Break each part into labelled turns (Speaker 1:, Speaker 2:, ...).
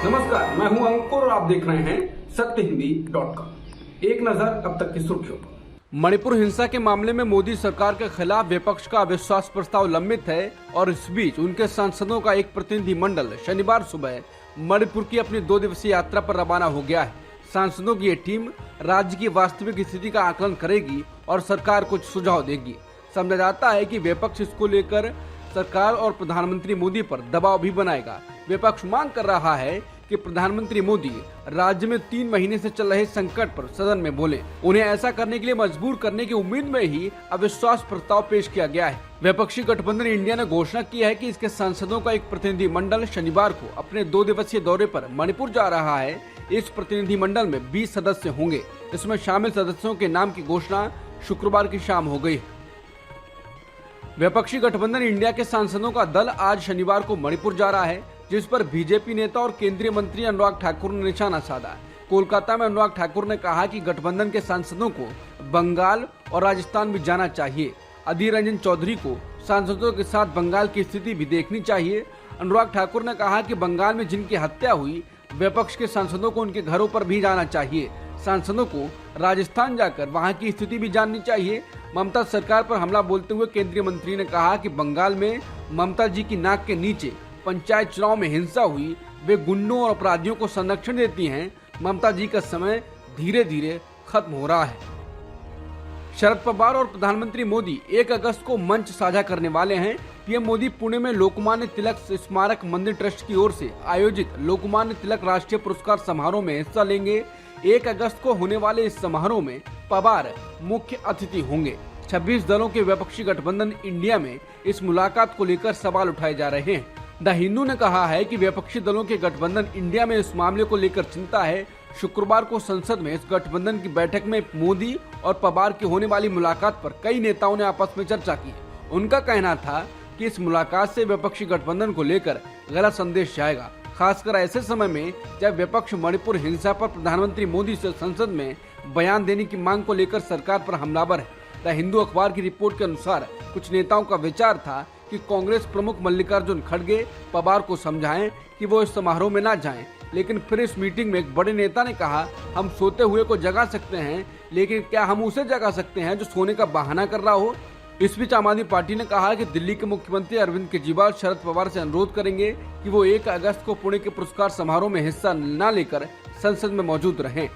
Speaker 1: नमस्कार, मैं हूं अंकुर और आप देख रहे हैं सत्यहिंदी.com। एक नजर अब तक की सुर्खियों पर। मणिपुर हिंसा के मामले में मोदी सरकार के खिलाफ विपक्ष का अविश्वास प्रस्ताव लंबित है और इस बीच उनके सांसदों का एक प्रतिनिधि मंडल शनिवार सुबह मणिपुर की अपनी 2 दिवसीय यात्रा पर रवाना हो गया है। सांसदों की ये टीम राज्य की वास्तविक स्थिति का आकलन करेगी और सरकार को सुझाव देगी। समझा जाता है कि विपक्ष इसको लेकर सरकार और प्रधानमंत्री मोदी पर दबाव भी बनाएगा। विपक्ष मांग कर रहा है कि प्रधानमंत्री मोदी राज्य में 3 महीने से चल रहे संकट पर सदन में बोले। उन्हें ऐसा करने के लिए मजबूर करने की उम्मीद में ही अविश्वास प्रस्ताव पेश किया गया है। विपक्षी गठबंधन इंडिया ने घोषणा की है कि इसके सांसदों का एक प्रतिनिधि मंडल शनिवार को अपने 2 दिवसीय दौरे पर मणिपुर जा रहा है। इस प्रतिनिधि मंडल में 20 सदस्य होंगे। इसमें शामिल सदस्यों के नाम की घोषणा शुक्रवार की शाम हो गई। विपक्षी गठबंधन इंडिया के सांसदों का दल आज शनिवार को मणिपुर जा रहा है, जिस पर बीजेपी नेता और केंद्रीय मंत्री अनुराग ठाकुर ने निशाना साधा। कोलकाता में अनुराग ठाकुर ने कहा कि गठबंधन के सांसदों को बंगाल और राजस्थान भी जाना चाहिए। अधीर रंजन चौधरी को सांसदों के साथ बंगाल की स्थिति भी देखनी चाहिए। अनुराग ठाकुर ने कहा कि बंगाल में जिनकी हत्या हुई, विपक्ष के सांसदों को उनके घरों पर भी जाना चाहिए। सांसदों को राजस्थान जाकर वहां की स्थिति भी जाननी चाहिए। ममता सरकार पर हमला बोलते हुए केंद्रीय मंत्री ने कहा कि बंगाल में ममता जी की नाक के नीचे पंचायत चुनाव में हिंसा हुई, वे गुंडों और अपराधियों को संरक्षण देती हैं। ममता जी का समय धीरे धीरे खत्म हो रहा है। शरद पवार और प्रधानमंत्री मोदी 1 अगस्त को मंच साझा करने वाले हैं। पीएम मोदी पुणे में लोकमान्य तिलक स्मारक मंदिर ट्रस्ट की ओर से आयोजित लोकमान्य तिलक राष्ट्रीय पुरस्कार समारोह में हिस्सा लेंगे। 1 अगस्त को होने वाले इस समारोह में पवार मुख्य अतिथि होंगे। 26 दलों के विपक्षी गठबंधन इंडिया में इस मुलाकात को लेकर सवाल उठाए जा रहे हैं। द हिंदू ने कहा है कि विपक्षी दलों के गठबंधन इंडिया में इस मामले को लेकर चिंता है। शुक्रवार को संसद में इस गठबंधन की बैठक में मोदी और पवार की होने वाली मुलाकात पर कई नेताओं ने आपस में चर्चा की। उनका कहना था कि इस मुलाकात से विपक्षी गठबंधन को लेकर गलत संदेश जाएगा, खासकर ऐसे समय में जब विपक्ष मणिपुर हिंसा पर प्रधानमंत्री मोदी से संसद में बयान देने की मांग को लेकर सरकार पर हमलावर है। द हिंदू अखबार की रिपोर्ट के अनुसार कुछ नेताओं का विचार था कि कांग्रेस प्रमुख मल्लिकार्जुन खड़गे पवार को समझाएं कि वो इस समारोह में ना जाएं, लेकिन फिर इस मीटिंग में एक बड़े नेता ने कहा, हम सोते हुए को जगा सकते हैं, लेकिन क्या हम उसे जगा सकते हैं जो सोने का बहाना कर रहा हो। इस बीच आम आदमी पार्टी ने कहा कि दिल्ली के मुख्यमंत्री अरविंद केजरीवाल शरद पवार से अनुरोध करेंगे कि वो 1 अगस्त को पुणे के पुरस्कार समारोह में हिस्सा न लेकर संसद में मौजूद रहें।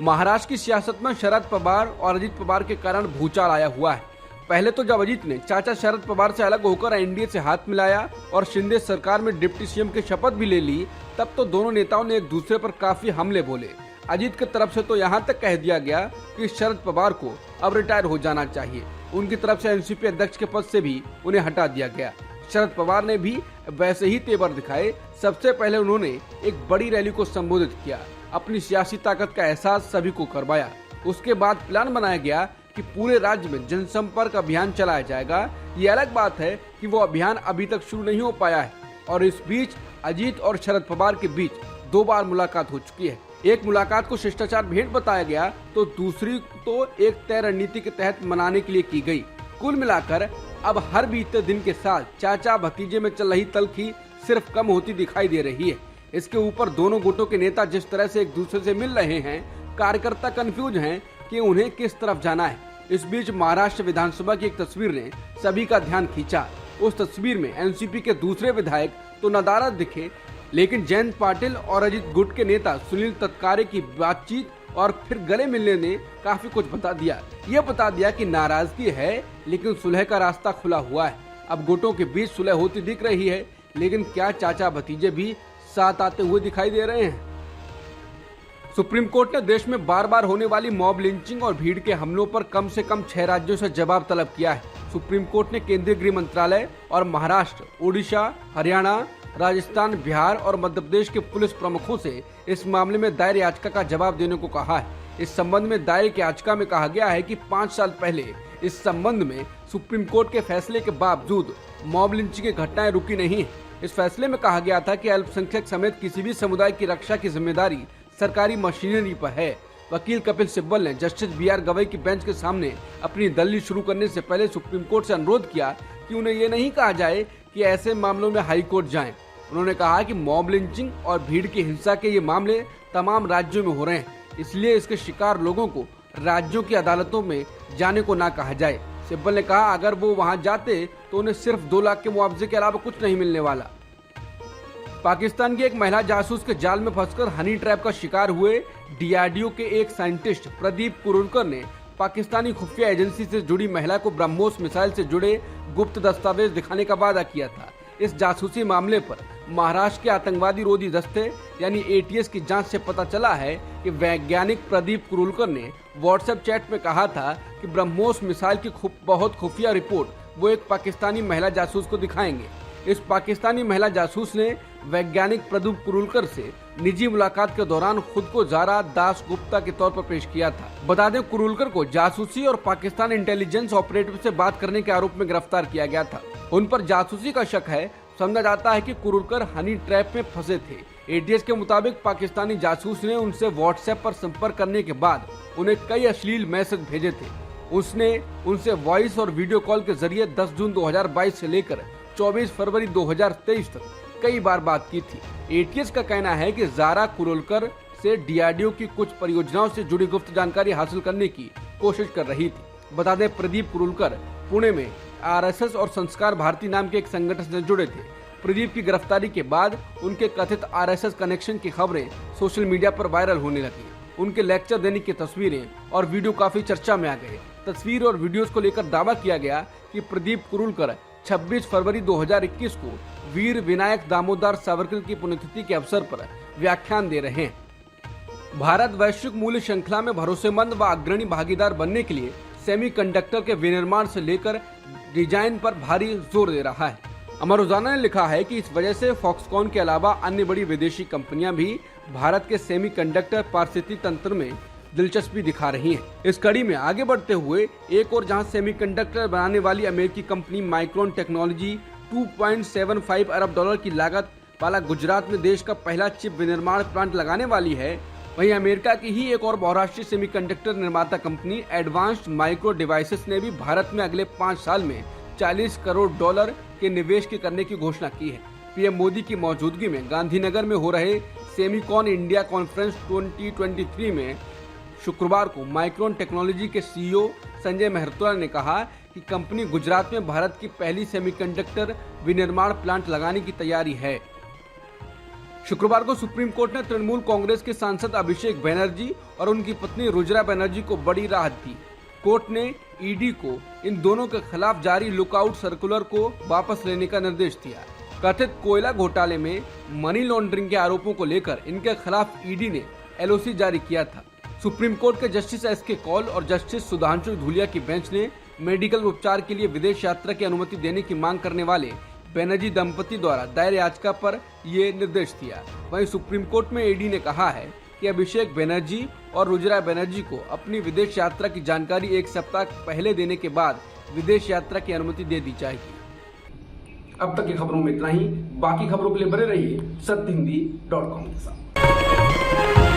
Speaker 1: महाराष्ट्र की सियासत में शरद पवार और अजित पवार के कारण भूचाल आया हुआ है। पहले तो जब अजित ने चाचा शरद पवार से अलग होकर एनडीए से हाथ मिलाया और शिंदे सरकार में डिप्टी सीएम की शपथ भी ले ली, तब तो दोनों नेताओं ने एक दूसरे पर काफी हमले बोले। अजित की तरफ से तो यहाँ तक कह दिया गया कि शरद पवार को अब रिटायर हो जाना चाहिए। उनकी तरफ से एनसीपी अध्यक्ष के पद से भी उन्हें हटा दिया गया। शरद पवार ने भी वैसे ही तेवर दिखाए। सबसे पहले उन्होंने एक बड़ी रैली को संबोधित किया, अपनी सियासी ताकत का एहसास सभी को करवाया। उसके बाद प्लान बनाया गया कि पूरे राज्य में जनसंपर्क अभियान चलाया जाएगा। ये अलग बात है कि वो अभियान अभी तक शुरू नहीं हो पाया है और इस बीच अजित और शरद पवार के बीच 2 बार मुलाकात हो चुकी है। एक मुलाकात को शिष्टाचार भेंट बताया गया तो दूसरी तो एक तय रणनीति के तहत मनाने के लिए की गई। कुल मिलाकर अब हर बीते दिन के साथ चाचा भतीजे में चल रही तल्खी सिर्फ कम होती दिखाई दे रही है। इसके ऊपर दोनों गुटों के नेता जिस तरह से एक दूसरे से मिल रहे हैं, कार्यकर्ता कंफ्यूज हैं कि उन्हें किस तरफ जाना है। इस बीच महाराष्ट्र विधानसभा की एक तस्वीर ने सभी का ध्यान खींचा। उस तस्वीर में एनसीपी के दूसरे विधायक तो नदारद दिखे, लेकिन जयंत पाटिल और अजित गुट के नेता सुनील तटकरे की बातचीत और फिर गले मिलने ने काफी कुछ बता दिया। ये बता दिया कि नाराजगी है, लेकिन सुलह का रास्ता खुला हुआ है। अब गुटों के बीच सुलह होती दिख रही है, लेकिन क्या चाचा भतीजे भी साथ आते हुए दिखाई दे रहे हैं? सुप्रीम कोर्ट ने देश में बार बार होने वाली मॉब लिंचिंग और भीड़ के हमलों पर कम से कम 6 राज्यों से जवाब तलब किया है। सुप्रीम कोर्ट ने केंद्रीय गृह मंत्रालय और महाराष्ट्र, ओडिशा, हरियाणा, राजस्थान, बिहार और मध्य प्रदेश के पुलिस प्रमुखों से इस मामले में दायर याचिका का जवाब देने को कहा है। इस संबंध में दायर की याचिका में कहा गया है कि 5 साल पहले इस संबंध में सुप्रीम कोर्ट के फैसले के बावजूद मॉब लिंचिंग की घटनाएं रुकी नहीं। इस फैसले में कहा गया था कि अल्पसंख्यक समेत किसी भी समुदाय की रक्षा की जिम्मेदारी सरकारी मशीनरी पर है। वकील कपिल सिब्बल ने जस्टिस BR गवई की बेंच के सामने अपनी दलील शुरू करने से पहले सुप्रीम कोर्ट से अनुरोध किया कि उन्हें ये नहीं कहा जाए कि ऐसे मामलों में हाई कोर्ट जाएं। उन्होंने कहा कि मॉब लिंचिंग और भीड़ की हिंसा के ये मामले तमाम राज्यों में हो रहे हैं, इसलिए इसके शिकार लोगों को राज्यों की अदालतों में जाने को ना कहा जाए। सिब्बल ने कहा अगर वो वहां जाते तो उन्हें सिर्फ 2 लाख के मुआवजे के अलावा कुछ नहीं मिलने वाला। पाकिस्तान की एक महिला जासूस के जाल में फंसकर हनी ट्रैप का शिकार हुए डीआरडीओ के एक साइंटिस्ट प्रदीप कुरुलकर ने पाकिस्तानी खुफिया एजेंसी से जुड़ी महिला को ब्रह्मोस मिसाइल से जुड़े गुप्त दस्तावेज दिखाने का वादा किया था। इस जासूसी मामले पर महाराष्ट्र के आतंकवादी रोधी दस्ते यानी एटीएस की जांच से पता चला है कि वैज्ञानिक प्रदीप कुरुलकर ने व्हाट्सएप चैट में कहा था कि ब्रह्मोस मिसाइल की बहुत खुफिया रिपोर्ट वो एक पाकिस्तानी महिला जासूस को दिखाएंगे। इस पाकिस्तानी महिला जासूस ने वैज्ञानिक प्रदीप कुरुलकर से निजी मुलाकात के दौरान खुद को ज़ारा दास गुप्ता के तौर पर पेश किया था। बता दें कुरुलकर को जासूसी और पाकिस्तान इंटेलिजेंस ऑपरेटिव से बात करने के आरोप में गिरफ्तार किया गया था। उन पर जासूसी का शक है। समझा जाता है कि कुरुलकर हनी ट्रैप में फंसे थे। एटीएस के मुताबिक पाकिस्तानी जासूस ने उनसे व्हाट्सएप पर संपर्क करने के बाद उन्हें कई अश्लील मैसेज भेजे थे। उसने उनसे वॉइस और वीडियो कॉल के जरिए 10 जून 2022 से लेकर 24 फरवरी 2023 तक कई बार बात की थी। एटीएस का कहना है कि ज़ारा कुरुलकर से डीआरडीओ की कुछ परियोजनाओं से जुड़ी गुप्त जानकारी हासिल करने की कोशिश कर रही थी। बता दें प्रदीप कुरुलकर पुणे में आरएसएस और संस्कार भारती नाम के एक संगठन से जुड़े थे। प्रदीप की गिरफ्तारी के बाद उनके कथित आरएसएस कनेक्शन की खबरें सोशल मीडिया पर वायरल होने लगी। उनके लेक्चर देने की तस्वीरें और वीडियो काफी चर्चा में आ गए। तस्वीर और वीडियोस को लेकर दावा किया गया कि प्रदीप कुरुलकर 26 फरवरी 2021 को वीर विनायक दामोदर सावरकर की पुण्यतिथि के अवसर पर व्याख्यान दे रहे हैं। भारत वैश्विक मूल्य श्रृंखला में भरोसेमंद व अग्रणी भागीदार बनने के लिए सेमीकंडक्टर के विनिर्माण से लेकर डिजाइन पर भारी जोर दे रहा है। अमर उजाला ने लिखा है कि इस वजह से फॉक्सकॉन के अलावा अन्य बड़ी विदेशी कंपनियां भी भारत के सेमीकंडक्टर पारिस्थितिकी तंत्र में दिलचस्पी दिखा रही हैं। इस कड़ी में आगे बढ़ते हुए एक और जहां सेमीकंडक्टर बनाने वाली अमेरिकी कंपनी माइक्रोन टेक्नोलॉजी 2.75 अरब डॉलर की लागत वाला गुजरात में देश का पहला चिप विनिर्माण प्लांट लगाने वाली है, वहीं अमेरिका की ही एक और बहुराष्ट्रीय सेमीकंडक्टर निर्माता कंपनी एडवांस्ड माइक्रो डिवाइसेस ने भी भारत में अगले 5 साल में 40 करोड़ डॉलर के निवेश के करने की घोषणा की है। पीएम मोदी की मौजूदगी में गांधीनगर में हो रहे सेमीकॉन इंडिया कॉन्फ्रेंस 2023 में शुक्रवार को माइक्रोन टेक्नोलॉजी के सीईओ संजय मेहरोत्रा ने कहा कि कंपनी गुजरात में भारत की पहली सेमीकंडक्टर विनिर्माण प्लांट लगाने की तैयारी है। शुक्रवार को सुप्रीम कोर्ट ने तृणमूल कांग्रेस के सांसद अभिषेक बनर्जी और उनकी पत्नी रुजरा बनर्जी को बड़ी राहत दी। कोर्ट ने ईडी को इन दोनों के खिलाफ जारी लुकआउट सर्कुलर को वापस लेने का निर्देश दिया। कथित कोयला घोटाले में मनी लॉन्ड्रिंग के आरोपों को लेकर इनके खिलाफ ईडी ने एलओसी जारी किया था। सुप्रीम कोर्ट के जस्टिस एसके कौल और जस्टिस सुधांशु धूलिया की बेंच ने मेडिकल उपचार के लिए विदेश यात्रा की अनुमति देने की मांग करने वाले बनर्जी दंपति द्वारा दायर याचिका पर ये निर्देश दिया। वहीं सुप्रीम कोर्ट में ईडी ने कहा है कि अभिषेक बनर्जी और रुजरा बनर्जी को अपनी विदेश यात्रा की जानकारी 1 सप्ताह पहले देने के बाद विदेश यात्रा की अनुमति दे दी जाएगी। अब तक की खबरों में इतना ही। बाकी खबरों के लिए बने रहिए सत्यहिंदी.com के साथ।